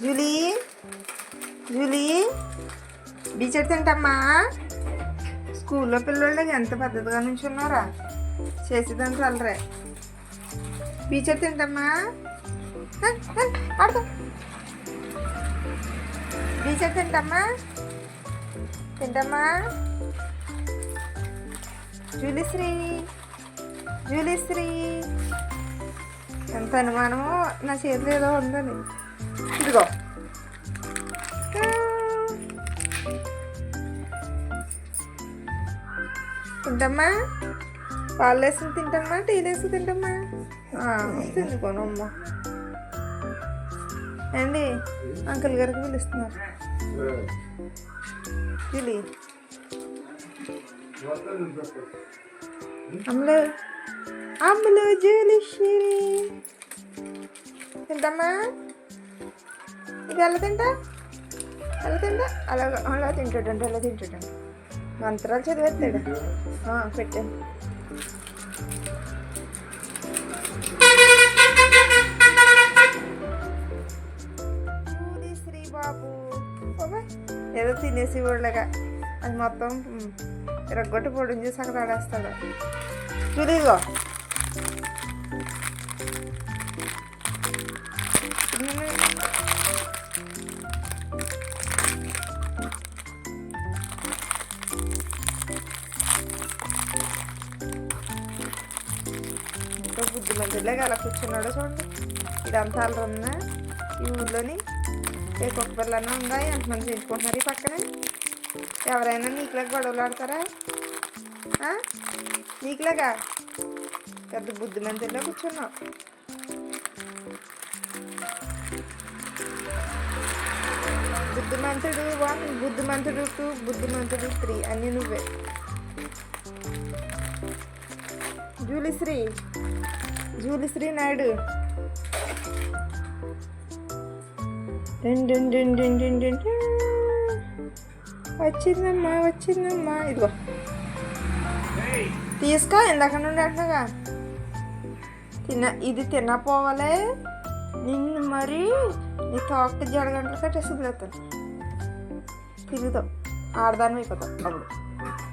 Julie Julie బీచెట్ తింటమ్మా. స్కూల్లో పిల్లలకి ఎంత పద్ధతిగా నుంచి ఉన్నారా, చేసేదాన్ని చల్లరే. బీచెట్ తింటమ్మా, ఆడుకో. బీచెట్ తింటమ్మా, తింటమ్మా. జూలీశ్రీ జూలీశ్రీ, ఎంత అనుమానమో నా చేతిలో ఏదో ఉందని. ఇదిగో తింటమ్మా, పాలు వేసుకుని తింటమ్మా, టీలు వేసుకుని తింటమ్మా. తిందుకోనమ్మా. అండి అంకుల్ గారికి పిలుస్తున్నారు. జూలీ అమ్ములు అమ్ములు జూలీశ్రీ తింటమ్మా. ఇది ఎలా తింటా అలా తింటాడండి, అలా తింటాడండి. మంత్రాలు చదివేస్తాడు. పెట్టాను. శ్రీ బాబు ఏదో తినేసి ఊళ్ళగా అది మొత్తం రగ్గొట్టు పొడిని చేసి అక్కడ ఆడేస్తాడు. చూడిగో బుద్ధిమంతుడిలాగా అలా కూర్చున్నాడు చూడండి. ఇదంతా అల్లరుందా ఈ ఊళ్ళోని? ఏ కుక్క పిల్లన్నా ఉందా? ఎంతమంది చేసుకుంటున్నారు ఈ పక్కన? ఎవరైనా నీకులాగా గొడవలు ఆడతారా? నీకులాగా పెద్ద బుద్ధిమంతుడిలా కూర్చున్నావు. బుద్ధిమంతుడు 1, బుద్ధిమంతుడు 2, బుద్ధిమంతుడు 3 అన్నీ నువ్వే. జూలీశ్రీ నాయుడు వచ్చిందమ్మా. ఇదిగో తీసుకో. ఇందాక నుండి అంటున్నాగా ఇది తినపోవాలే నిన్ను. మరి నీ తోక జడగంటలు కట్టేసి వదిలేస్తాను. తిరుగుతావు, ఆడదాన్ని అయిపోతావు. అప్పుడు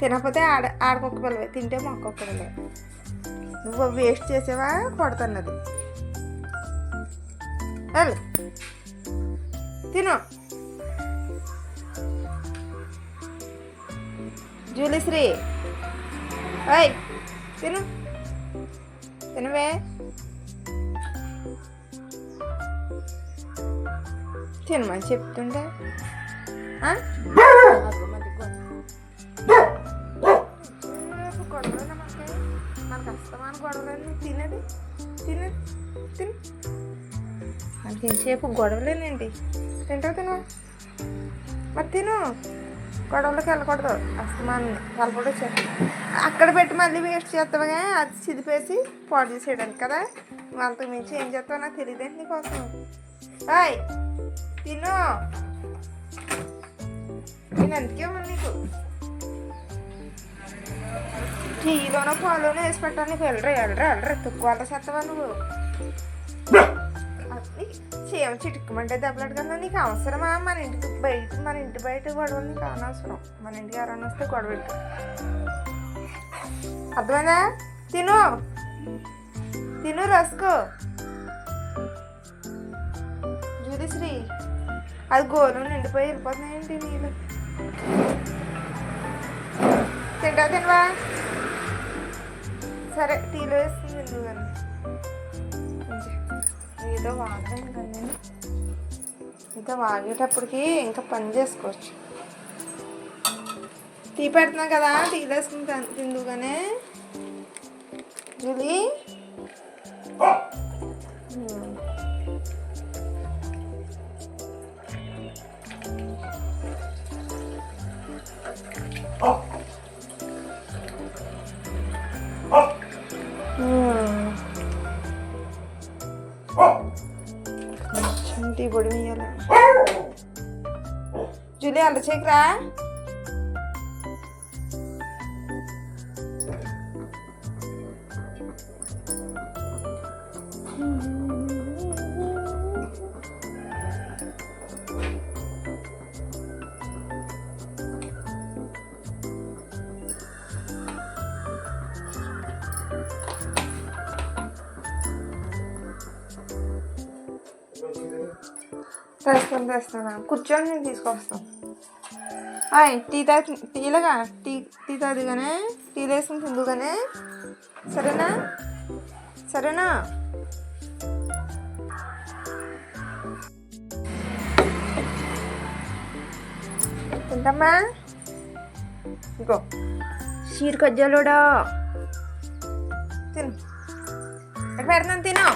తినకపోతే ఆడకొక్క పిల్లవే, తింటే మొక్కొక్క పిల్లవే. నువ్వు వేస్ట్ చేసేవా కొడుతున్నది. వెళ్ళు తిను. జూలీశ్రీ ఓయ్ తినవే. తినమని చెప్తుంటే గొడవలేనా మనకు అస్తమాన గొడవలేని. తిను మనకి ఎంతసేపు గొడవలేనండి. తిను మరి తిను. గొడవలోకి వెళ్ళకూడదు. అస్తమాన్ని కలపడం చేస్తాం. అక్కడ పెట్టి మళ్ళీ వేస్ట్ చేస్తావుగా, అది చిదిపేసి పాడు చేసేయడానికి కదా. అంతకు మించి ఏం చేస్తావు నాకు తెలియదేంటి నీకోసం. హాయ్ తిను. నేను అందుకే ఉన్నా నీకు. టీలోనో పాలోనో వేసి పెట్టాను నీకు. వెళ్ళరా తుక్కువాళ్ళ చేస్తావా నువ్వు? సేమ చిటుక్కమంటే దెబ్బలాడు కదా. నీకు అవసరమా? మన ఇంటి బయట గొడవలు నీకు అనవసరం. మన ఇంటికి ఎవరైనా వస్తే గొడవ పెట్టు. అర్థమైందా? తిను రస్కో. జూలీశ్రీ అది గోలు నిండిపోయి వెళ్ళిపోతున్నాయండి నీళ్ళు. తినవా? సరే టీలో వేస్తుంది ఎందుకు కానీ. ఏదో వాగాను కానీ నేను. ఇంకా వాగేటప్పటికి ఇంకా పని చేసుకోవచ్చు. టీ పెడుతున్నా కదా, టీలో వేసుకుని తిందుగానే. జూలీ టీ పొడి వేయాలి. జూలీ అల్ల చేయకరా. తెస్తాను కూర్చోండి, నేను తీసుకొస్తాను. టీలాగా టీ తాదిగానే టీలు వేసుకుని తిందుగానే. సరేనా తింటమ్మా. ఇంకో షీర్ కజ్జాలోడా తిను, పెడతాను తిను.